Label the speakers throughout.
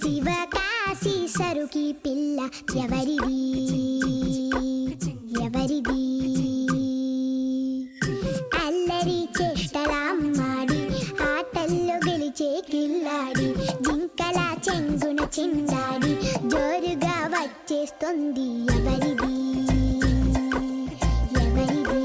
Speaker 1: శివకాశి సరుకి పిల్ల ఎవరిది ఎవరిది అల్లరి చేష్టలామ్మాడి ఆటల్లో గెలిచే కిల్లాడి జింకల చెంగున చిందాడి జోరుగా వచ్చేస్తుంది ఎవరిది ఎవరిది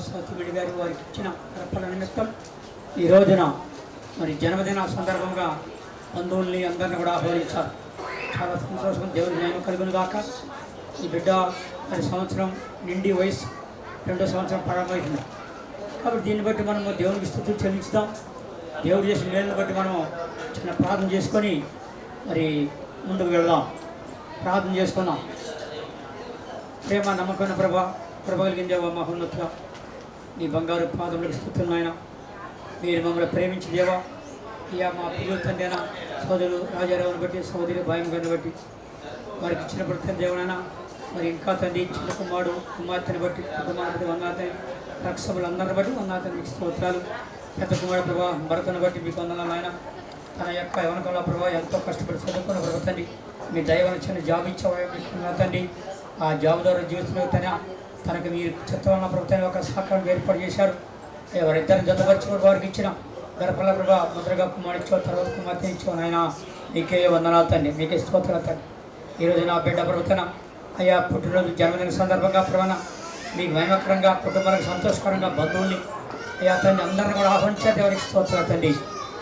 Speaker 2: సత్యవిడి గారి వారికి ఇచ్చిన కరపల నిమిత్తం ఈ రోజున మరి జన్మదిన సందర్భంగా బంధువుల్ని అందరిని కూడా ఆహ్వానించారు. చాలా సంతోషం. దేవుని న్యాయం కలుగును గాక. ఈ బిడ్డ మరి సంవత్సరం నిండి వయసు 2వ సంవత్సరం ప్రారంభమైంది కాబట్టి దీన్ని బట్టి మనము దేవునికి స్తుతులు చెల్లించుదాం. దేవుడు చేసిన మేలుని బట్టి మనము చిన్న ప్రార్థన చేసుకొని మరి ముందుకు వెళ్దాం. ప్రార్థన చేసుకుందాం. ప్రేమ నమ్మకమైన ప్రభ కలిగిన దేవ మహోన్నతుగా నీ బంగారు పాదములకు స్తుతులు నాయన. మీరు మమ్మల్ని ప్రేమించి దేవా ఇక మా పిల్లల తండ్రి అయినా సోదరులు రాజారావుని బట్టి సోదరి భాయం గారిని బట్టి వారికి ఇచ్చినప్పుడు తండ్రి దేవునైనా మరి ఇంకా తండ్రి చిన్న కుమార్తెని బట్టి కుమార్తె వంగాతని రక్షములందరిని బట్టి వంగాతని మీకు స్తోత్రాలు. పెద్ద కుమారుడు ప్రభా భరతను బట్టి మీకు వందనాలు ఆయన. తన యొక్క యవనకంలో ప్రభావ ఎంతో కష్టపడి చదువుకున్న ప్రభు తండ్రి మీ దైవం చిన్న జాబ్ ఇచ్చేవాళ్ళు తండ్రి ఆ జాబ్ ద్వారా జీవితంలో తనకు మీరు చిత్తవల్ల ప్రభుత్వాన్ని ఒక సహకారం ఏర్పాటు చేశారు. వారిద్దరిని జతపరిచి వారికి ఇచ్చిన గర్భల ప్రభా మొదలుగా కుమారిచ్చావు, తర్వాత కుమార్తె ఇచ్చావు. నాయన మీకే వందనాలు తండ్రి, మీకే స్తోత్రాలు తండ్రి. ఈరోజు నా బిడ్డ ప్రభుత్వం అయ్యా పుట్టినరోజు జన్మదిన సందర్భంగా ప్రవణ మీకు మహిమకరంగా కుటుంబానికి సంతోషకరంగా బంధువుల్ని అయ్యా తండ్రి అందరిని కూడా ఆహ్వానించారు. ఎవరికి స్తోత్రాలు తండ్రి.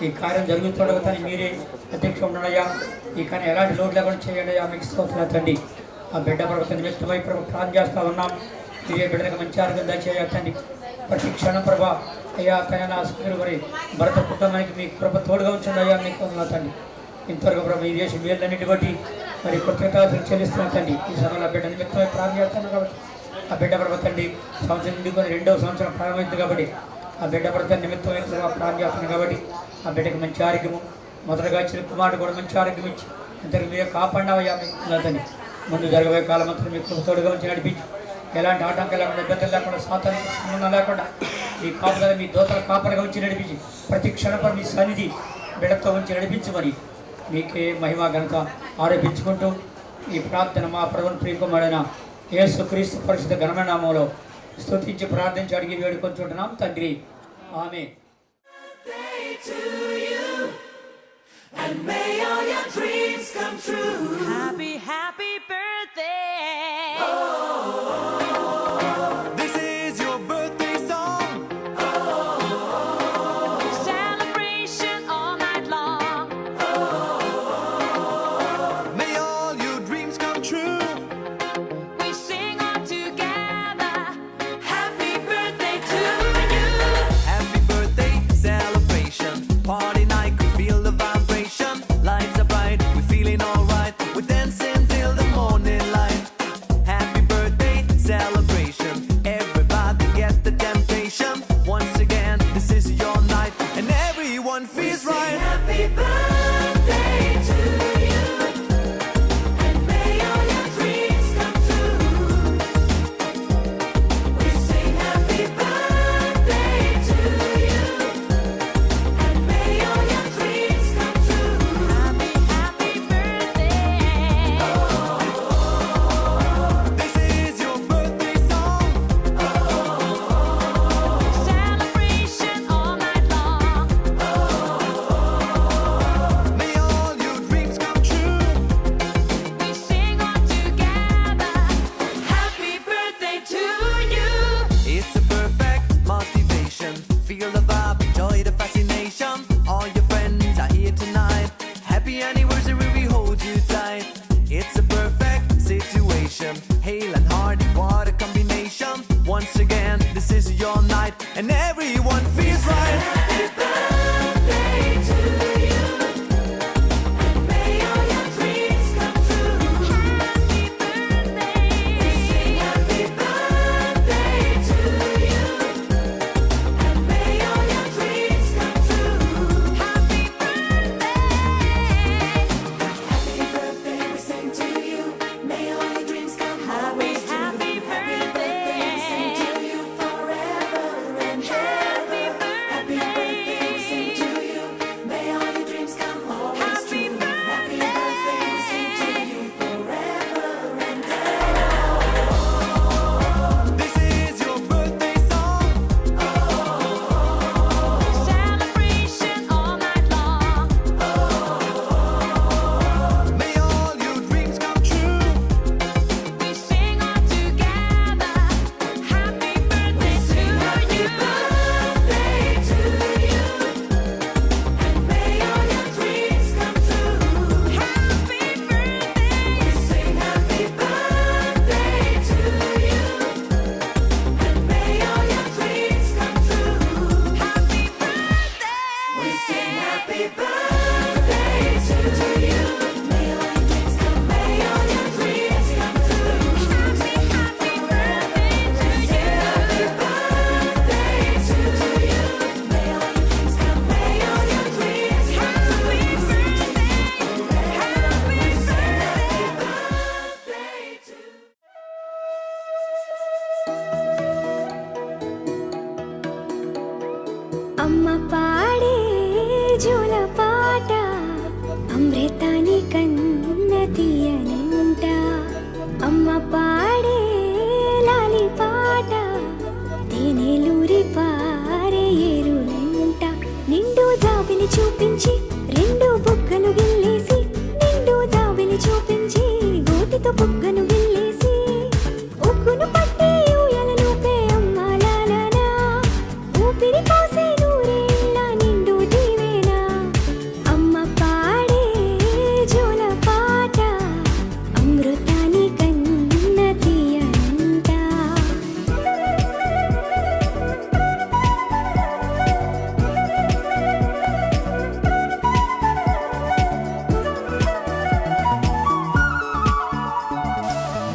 Speaker 2: ఈ కార్యం జరుగుతుండగా తండ్రి మీరే అధ్యక్ష ఉండనయ్యా. ఈ కానీ ఎలాంటి లోటు లేకుండా చేయండి అయ్యా. మీకు స్తోత్రాలు తండ్రి. ఆ బిడ్డ ప్రభుత్వం నిమిత్తమై ప్రభు ప్రార్థన చేస్తూ ఉన్నాం. మీరే బిడ్డలకు మంచి ఆరోగ్యం దయచేయండి. ప్రతి క్షణం ప్రభా అయ్యా తన ఆసుపత్రి మరి భరత కుటుంబానికి మీకు ప్రభు తోడుగా ఉంచండి అయ్యా. మీకు వందనాలు తండ్రి. ఇంతవరకు ప్రభు ఈ దేశం వీళ్ళన్నిటి బట్టి మరి కృతజ్ఞతలు చెల్లిస్తున్నా తండ్రి. ఈ సమయంలో బిడ్డ నిమిత్తమై ప్రార్థన చేస్తాను కాబట్టి ఆ బిడ్డ ప్రభు తండ్రి సంవత్సరం నిండుకొని 2వ సంవత్సరం ప్రారంభమైంది కాబట్టి ఆ బిడ్డ ప్రభు నిమిత్తమై ప్రార్థన చేస్తున్నాను కాబట్టి ఆ బిడ్డకి మంచి ఆరోగ్యము మొదటగా ఇచ్చిన కుమారుడు కూడా మంచి ఆరోగ్యం ఇచ్చి ఇంతకు మీరు కాపాడినావయ్యా. మీకు తండ్రి ముందు జరగబోయే కాలం అంతా మీకు తోడుగా ఉంచి నడిపించి ఎలాంటి ఆటంకాలు లేకుండా ఇబ్బందులు లేకుండా సాతానికి సంబంధం లేకుండా మీ కాపుదల మీ దోతల కాపరగా ఉంచి నడిపించి ప్రతి క్షణపై మీ సన్నిధి బిడతో ఉంచి నడిపించమని మీకే మహిమ ఘనత ఆరోపించుకుంటూ ఈ ప్రార్థన మా ప్రభువుని ప్రియకుమారైన యేసుక్రీస్తు పరిశుద్ధ ఘనమైన నామములో స్తుతించి ప్రార్థించి అడిగి వేడుకొంచుంటున్నాం తండ్రి. ఆమేన్.
Speaker 3: And may all your dreams come true. Happy, happy birthday.
Speaker 4: This is your birthday song.
Speaker 3: Celebration all night long.
Speaker 4: May all your dreams come true.
Speaker 3: We sing all together. Happy birthday to you.
Speaker 4: Happy birthday celebration. Party night, we feel the vibration. Lights are bright, we're feeling alright. We're dancing till the morning light. Happy birthday celebration. Everybody get the temptation. Once again, this is your night, and everyone feels right.
Speaker 3: Happy birthday to you. And may all your dreams come true. We sing happy birthday to you. And may all your dreams come true. Happy, happy birthday.
Speaker 4: This is your birthday song.
Speaker 3: Celebration all night long.
Speaker 4: May all your dreams come true.
Speaker 3: We sing all together. Happy birthday to you.
Speaker 4: It's a perfect motivation. Feel the vibe, enjoy the fascination. All your friends are here tonight. Happy anniversary, we hold you tight. It's a perfect situation. Hale and hard, what a combination. Once again, this is your night, and everyone feels right.
Speaker 3: Happy birthday to you. And may all your dreams come true. Happy birthday. We sing happy birthday to you. And may all your dreams come true. Happy birthday. Happy birthday, we sing to you. May all your dreams come true. Happy birthday. We sing to you forever and ever.
Speaker 1: పాడే లాలి పాట తేనెలూరి పారే ఏరులంట నిండు జాబిలి చూపించి రెండు బుగ్గలు గిల్లేసి నిండు జాబిలి చూపించి గోటితో బుగ్గను గిల్లేసి ఉక్కును పట్టి ఊయలలోపే అమ్మ లాలనా ఊపిరి పోసే నూరేళ్ళ నిండు దీవెనా అమ్మ పాడే జోల పాట అమృతాని కన్న తీయంట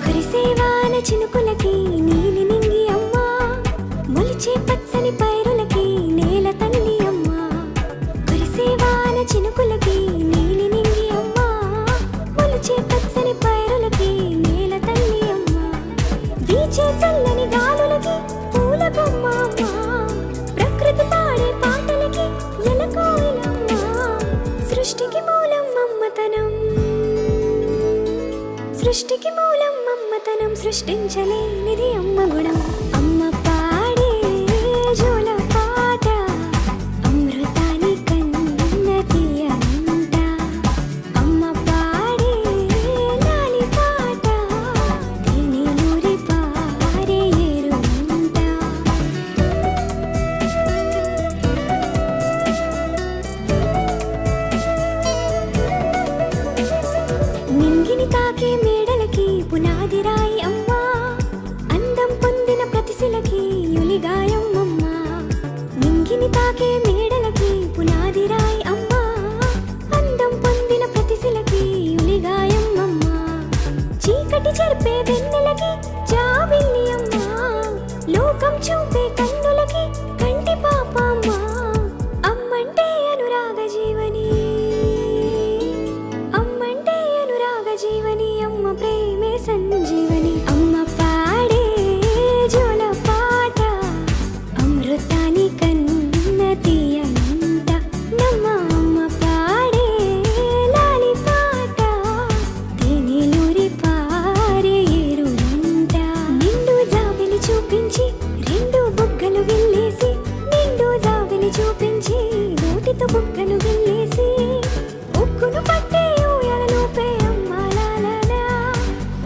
Speaker 1: కురిసేవాన చినుకులకి నీలి నింగి అమ్మ మొలిచే పచ్చని పైరులకి నేల తల్లి అమ్మ కురిసేవాన చినుకులకి నీలి నింగి అమ్మ మొలిచే పచ్చని పైరులకి నేల తల్లి అమ్మ వీచే చల్లని గాలులకి పూల బొమ్మ అమ్మ ప్రకృతి పాడే పాటలకి ఎలకోయిలమ్మ సృష్టికి మూలం మమ్మతనం సృష్టికి మూలం మమ్మతనం సృష్టించలేనిది అమ్మ గుణం అమ్మ పాడే జోల పాట అమృతాని కన్న తీయనంట అమ్మ పాడే లాలి పాట తేనెలూరి పారే ఏరులంట నింగిని తాకే మేడలకి పునాది రాయి అమ్మా అందం పొందిన ప్రతిశిలకి యులిగాయం అమ్మా నింగిని తాకే మేడలకి పునాది రాయి అమ్మా అందం పొందిన ప్రతిశిలకి యులిగాయం అమ్మా చీకటి చెరిపే వెన్నెలకి జాబిల్లి అమ్మా లోకం చూపే కన్నులకి కంటి పాప అమ్మా అమ్మంటే అనురాగ జీవని అమ్మంటే అనురాగ జీవని అమ్మ ప్రేమే సంజీవని అమ్మ పాడే జోల పాట అమృతాని కన్న తీయనంట నమ్మ అమ్మ పాడే లాలి పాట తేనెలూరి పారే ఏరులంట నిండు జాబిలి చూపించి రెండు బుగ్గలు గిల్లేసి నిండు జాబిలి చూపించి నోటితో బుగ్గను గిల్లేసి ఉక్కును పట్టే ఊయలలోపే అమ్మ లాలనా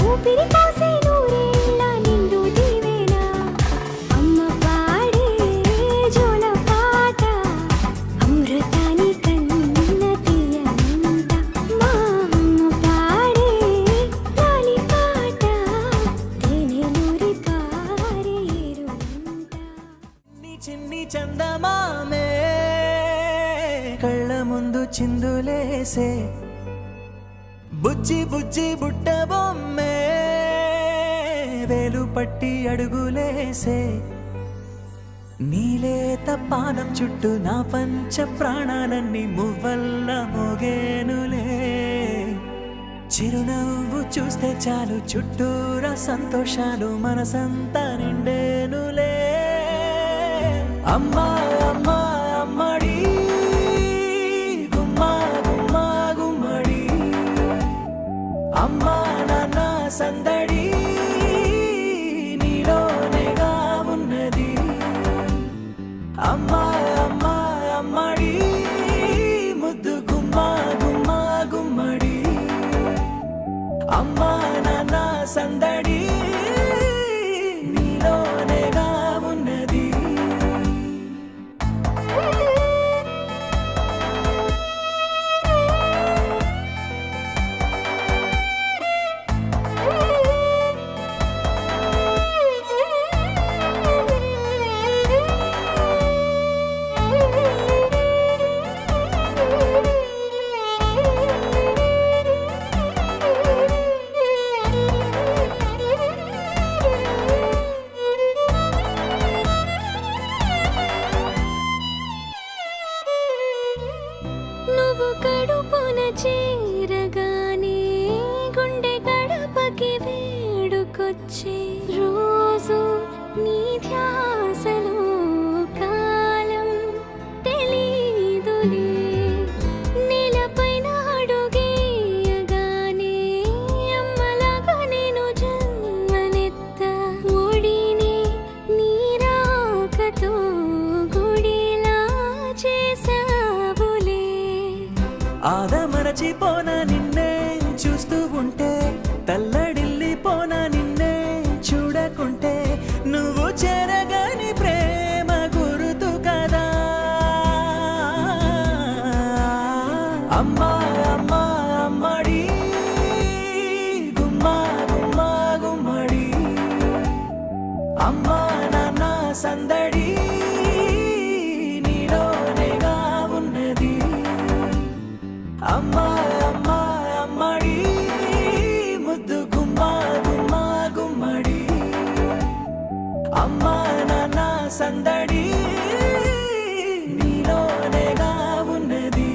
Speaker 1: ఊపిరి పోసే నూరేళ్ళ నిండు దీవెనా అమ్మ పాడే జోల పాట అమృతాని కన్న తీయనంట మా అమ్మ పాడే లాలి పాట తేనెలూరి పారే ఏరులంట
Speaker 4: చిన్ని చిన్ని చందమామే కళ్ళ ముందు చిందులేసే బుజ్జి బుజ్జి బుట్ట బొమ్మే వేలు పట్టి అడుగులేసే నీలేత పానం చుట్టూ నా పంచ ప్రాణాలన్నీ మువ్వల్ల మోగేనులే చిరునవ్వు చూస్తే చాలు చుట్టూరా సంతోషాలు మనసంతా నిండేనులే అమ్మా అమ్మా అమ్మడి గుమ్మా గుమ్మా గుమ్మడి అమ్మా నాన్న సందడి నీలోనేగా ఉన్నది అమ్మా అమ్మా అమ్మడి ముద్దు గుమ్మా గుమ్మా గుమ్మడి అమ్మా నాన్న సందడి నీలోనేగా ఉన్నది
Speaker 5: మరచిపోనా నిన్నే చూస్తూ ఉంటే, తల్లడిల్లిపోనా నిన్నే చూడకుంటే, నువ్వు చెరగని ప్రేమ గురుతు కదా. అమ్మా అమ్మా అమ్మడి గుమ్మా గుమ్మా గుమ్మడి, అమ్మా నాన్న సందడి నీలోనేగా ఉన్నది. అమ్మా అమ్మా అమ్మడి ముద్దు గుమ్మా గుమ్మా గుమ్మడి, అమ్మా నాన్న సందడి నీలోనేగా ఉన్నది.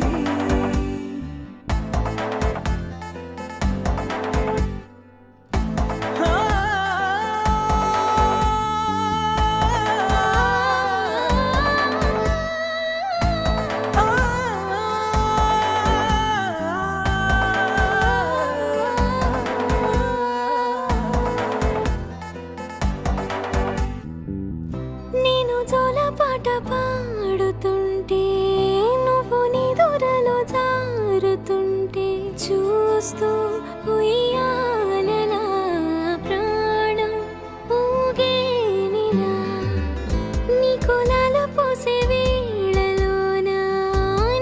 Speaker 1: నేను జోలపాట పాడుతుంటే, నువ్వు నీ దూరలో జారుతుంటే, చూస్తూ ఉయ్యాలలా ప్రాణం ఊగేనిలా. నీ కులాల పోసే వేళలోన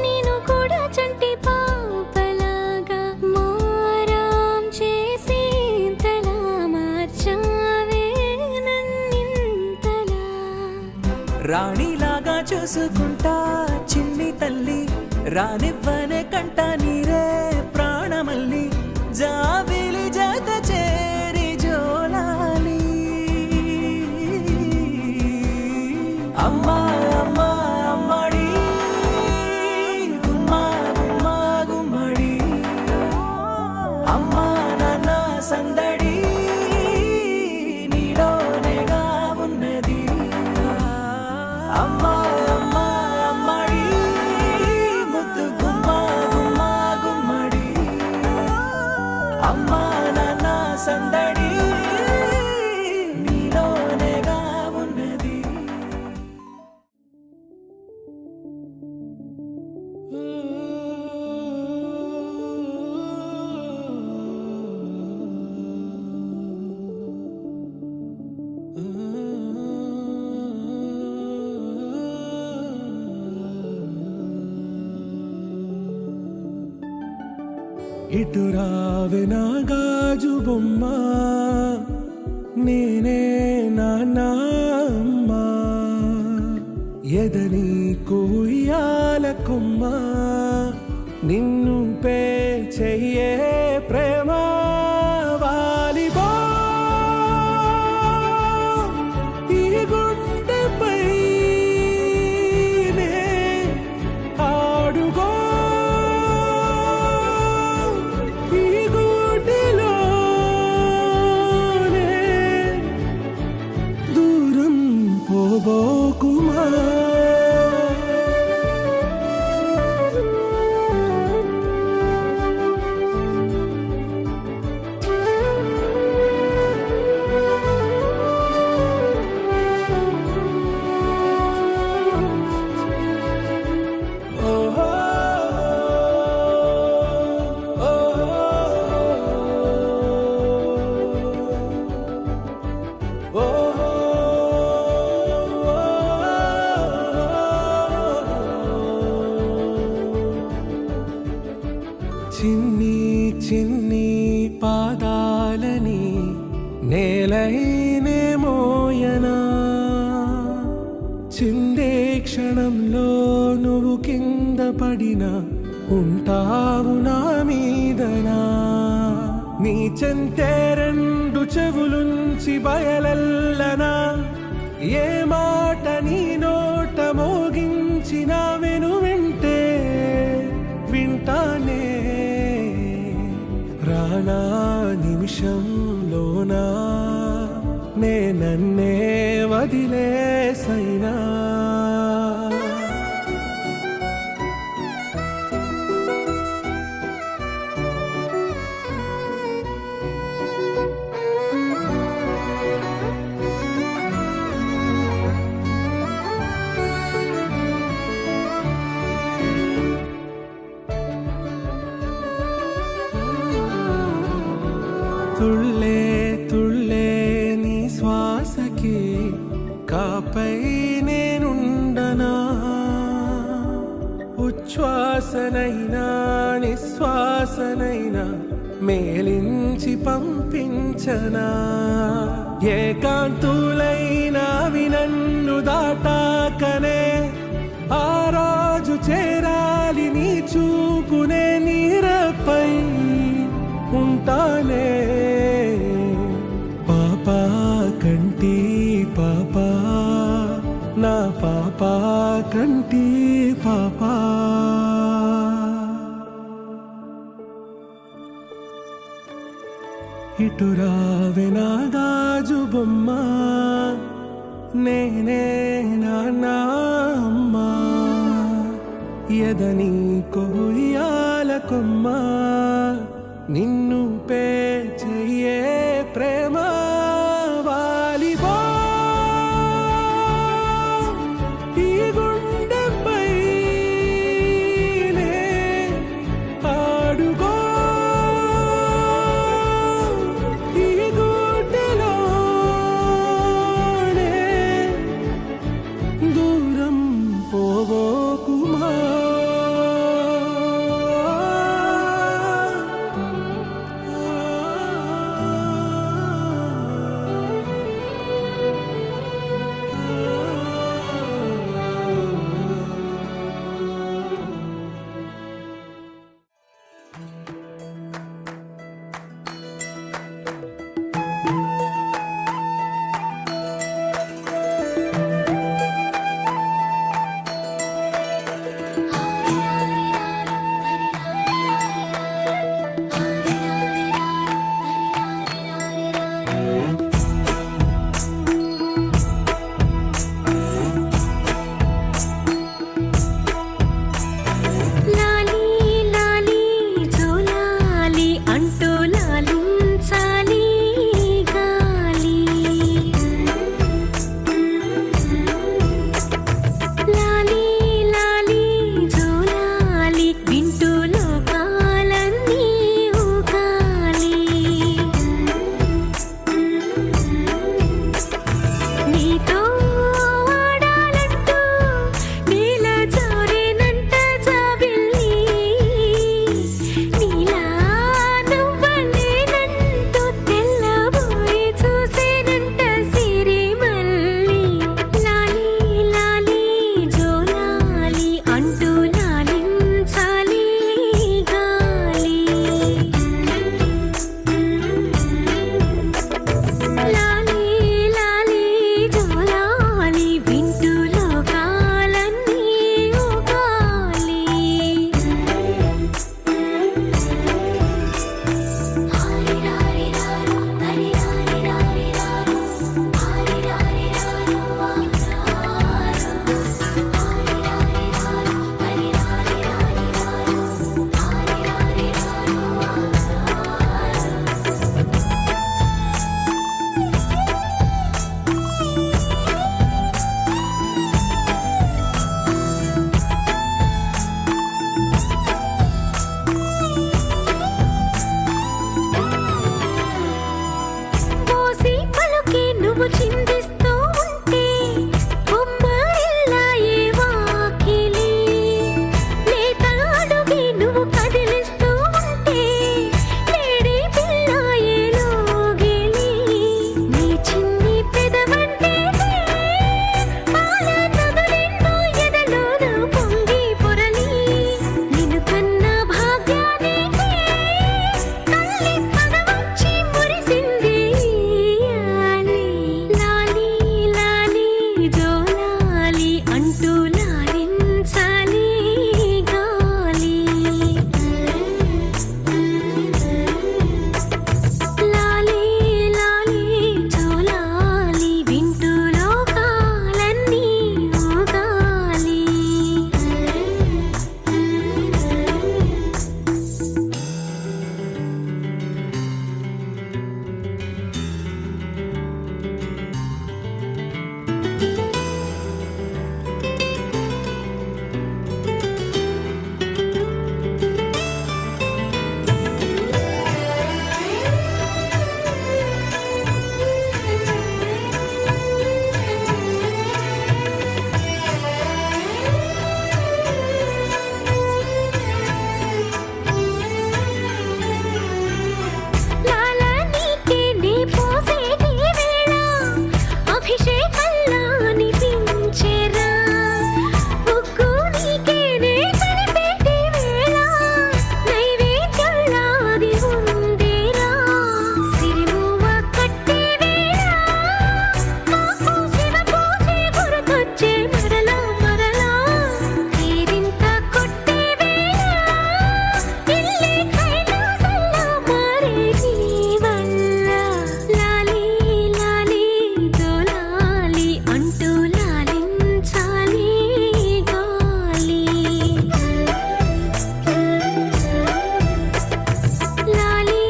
Speaker 1: నేను కూడా చంటి పాపలాగా మారాం చేసేంతలా మార్చావే నన్నింతలా.
Speaker 5: రాణిలాగా చూసుకుంటా చిన్ని తల్లి, రానివ్వనే కంట నీరే ప్రాణమల్లి, జాబిలి జత చేరి జోలాలి. అమ్మా అమ్మా అమ్మడి గుమ్మా గుమ్మా గుమ్మడి, అమ్మా నాన్న సందడి నీలోనేగా ఉన్నది. అమ్మా అమ్మా అమ్మడి ముద్దు గుమ్మా గుమ్మా గుమ్మడి, అమ్మా నాన్న సందడి నీలోనేగా ఉన్నది.
Speaker 6: ఇటు రావే నా గాజు బొమ్మ, నేనే నాన్నమ్మ, ఎదని కొయ్యాల కొమ్మ, నిన్ను పే చెయ్యే ప్రేమ వాలిబో ఈ గుండెపై నే ఆడుగో ఈ గుడిలోనే దూరం పోబోకుమా. చిన్ని చిన్ని పాదాలని నేలైనే మోయనా, చిందే క్షణంలో నువ్వు కింద పడినా ఉంటావు నా మీదనా. నీ చెంతే రెండు చెవులుంచి బయలెల్లనా, ఏ మాట నీ నోట మోగించిన వెను వింటే వింటానే. రానా నిమిషంలోనా నే నన్నే వదిలేసైనా. ఆపై నేనుండనా ఉచ్ఛ్వాసనైనా నిశ్వాసనైనా మేలించి పంపించనా ఏకాంతులైనవి నన్ను దాటాకనే ఆ రోజు చేరాలి నీ చూపునే నీరపై ఉంటానే పాపా కంటి పాపా నా పాపా కంటి పాపా ఇటురావే నా గాజు బొమ్మ నేనే నాన్న అమ్మ ఎదని కొయ్యాల కొమ్మ నిన్ను పే చెయ్యే ప్రేమ వాలిబో ఈ గుండెపైనే ఆడుకో ఈ గుడ్డెలోనే దూరం పోవోకుమా
Speaker 1: లాలీ లాలీ జోలాలి అంటూ లాలించాలి గాలి లాలీ లాలీ జోలాలి వింటూ లోకాలన్నీ ఊగాలి నీతో ఆడాలంటూ నీల జారేనంట జాబిల్లి నీలా నువ్వలేనంటూ తెల్లబోయి చూసేనంట సిరిమల్లి లాలీ లాలీ జోలాలి అంటూ లాలించాలి గాలి లాలీ లాలీ జోలాలి వింటూ లోకాలన్నీ ఊగాలి పోసి పలుకే నువ్వు చిందిస్తూ ఉంటే బొమ్మరిల్లాయే వాకిలి లేత అడుగే నువ్వు కదిలిస్తూ ఉంటే లేడి పిల్లాయే లోగిలి నీ చిన్ని పెదవంటే పాల నదులెన్నో ఎదలోన పొంగి పొరలి నిన్ను కన్న భాగ్యానికి తల్లి పదవచ్చి మురిసింది లాలీ లాలీ జోలాలి అంటూ లాలించాలి గాలి లాలీ లాలీ జోలాలి వింటూ లోకాలన్నీ ఊగాలి అంటూ లాలించాలి గాలి లాలి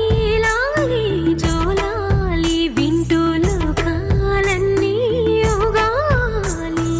Speaker 1: లాలి జోలాలి వింటూ లోకాలన్నీ ఊగాలి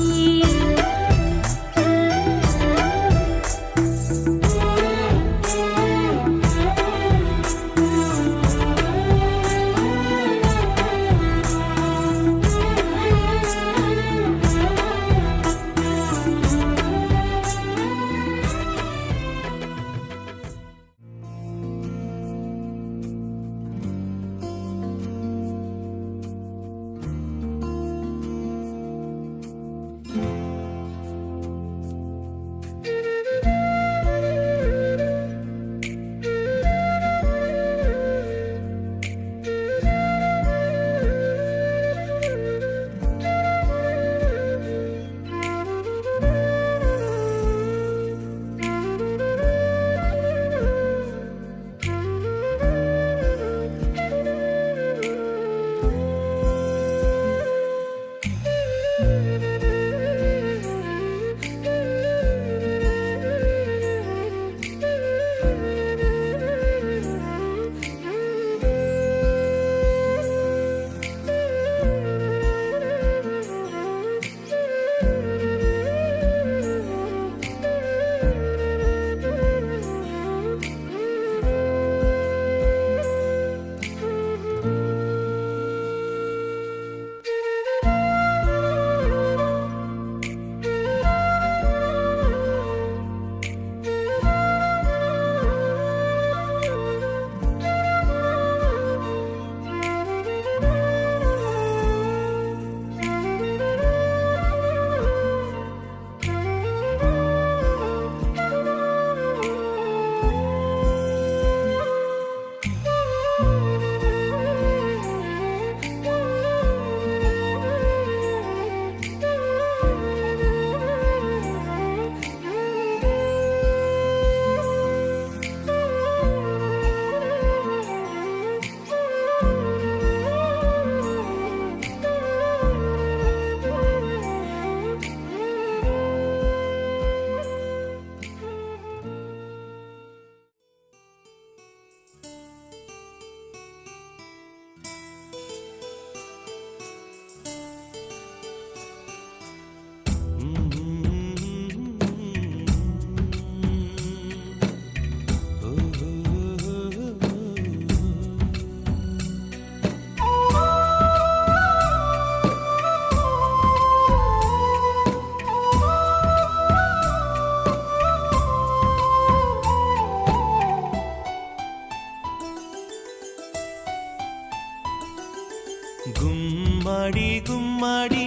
Speaker 5: గుమ్మడి గుమ్మడి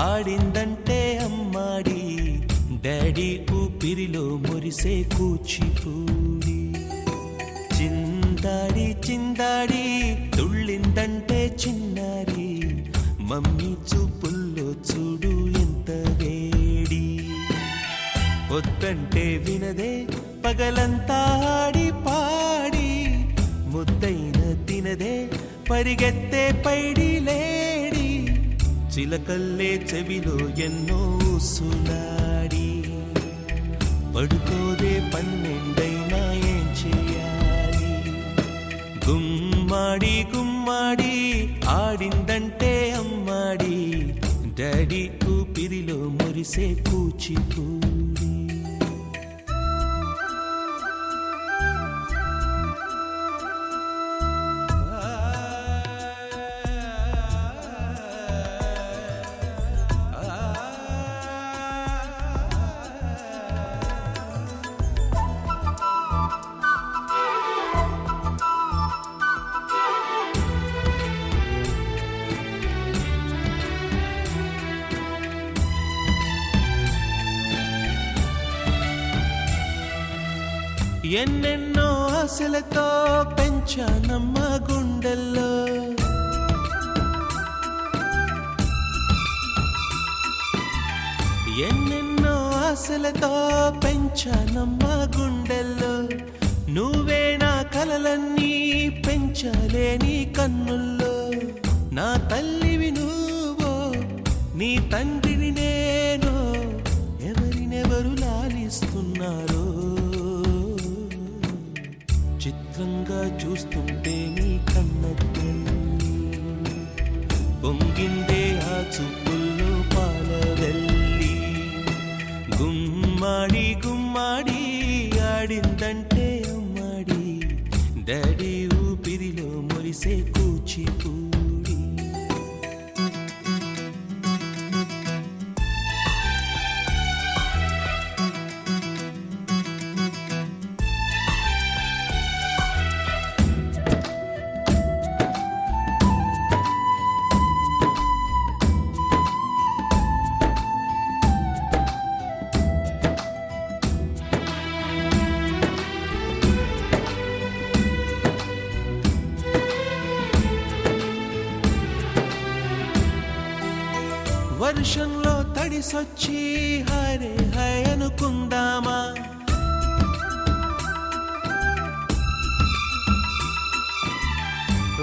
Speaker 5: ఆడిందంటే అమ్మాడి డాడీ ఊపిరిలో మురిసే కూచిపూడి చిందాడి చిందాడి తుళ్ళిందంటే చిన్నారి మమ్మీ చూపుల్లో చూడు ఎంత వేడి వద్దంటే వినదే పగలంతా ఆడి పాడి ముద్దైన తినదే పరిగెత్తే పైడి లేడి చిలకల్లే చెవిలో ఎన్నో సులాడి పడుకోదే పన్నెండైనా ఏం చేయాలి గుమ్మాడి గుమ్మాడి ఆడిందంటే అమ్మాడి డాడీ ఊపిరిలో మురిసే కూచిపూడి ఎన్నెన్నో ఆశలతో పెంచానమ్మ గుండెల్లో ఎన్నెన్నో ఆశలతో పెంచానమ్మ గుండెల్లో నువ్వే నా కలలన్నీ పెంచాలే నీ కన్నుల్లో నా తల్లివి నువ్వో నీ తండ్రిని నేను ఎవరినెవరు లాలిస్తున్నారో చిత్రంగా చూస్తుంటే నీ కన్న తల్లి పొంగిందే ఆ చూపుల్లో పాలవెల్లి గుమ్మాడి గుమ్మాడి ఆడిందంటే అమ్మాడి డాడీ ఊపిరిలో మురిసే కూచిపూడి వర్షంలో తడిసొచ్చి హరే హై అనుకుందామా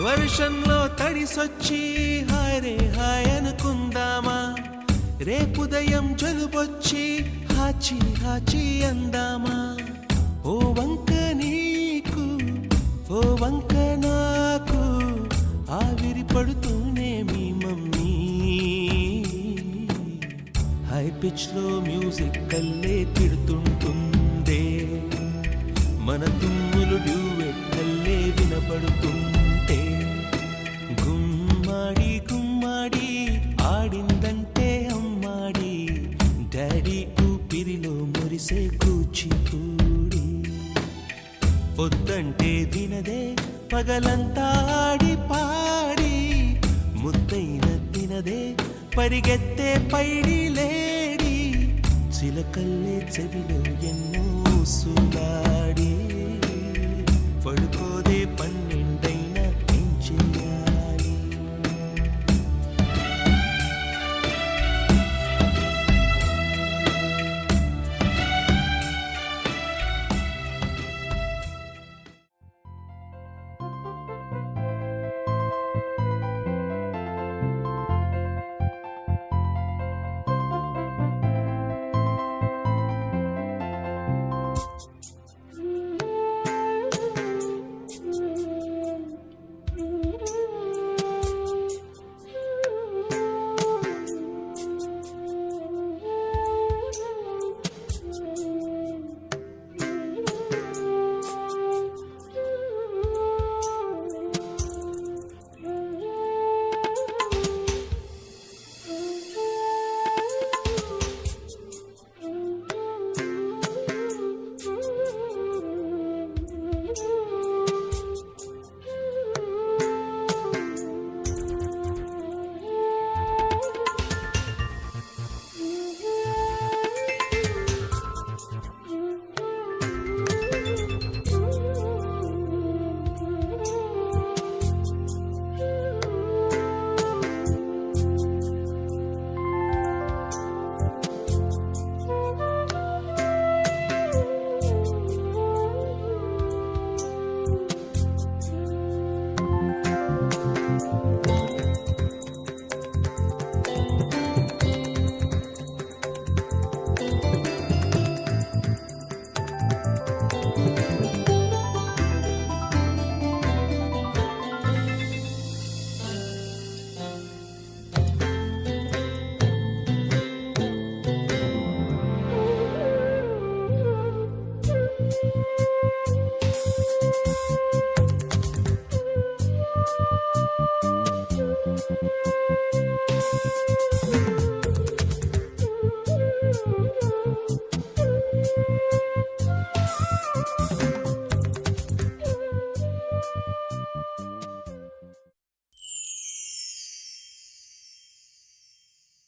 Speaker 5: వర్షంలో తడిసొచ్చి హరే హై అనుకుందామా రేపుదయం జలుబొచ్చి హాచి హాచి అందామా ఓ వంక నీకు ఓ వంక నాకు ఆవిరి పడుతూనే మీ మమ్మీ హై పిచ్ లో మ్యూజిక్ కల్లే తిడుతుంటుందే మన తుమ్ములు డ్యూయెట్ కల్లే వినపడుతుంటే గుమ్మాడి గుమ్మాడి ఆడిందంటే అమ్మాడి డాడీ ఊపిరిలో మురిసే కూచిపూడి పొద్దంటే వినదే పగలంతా ఆడి పాడి ముద్దైన తినదే పరిగెత్తే పైడి లేడి చిలకల్లే చెవిలో ఎన్నో సులాడి పడుకోదే పన్ను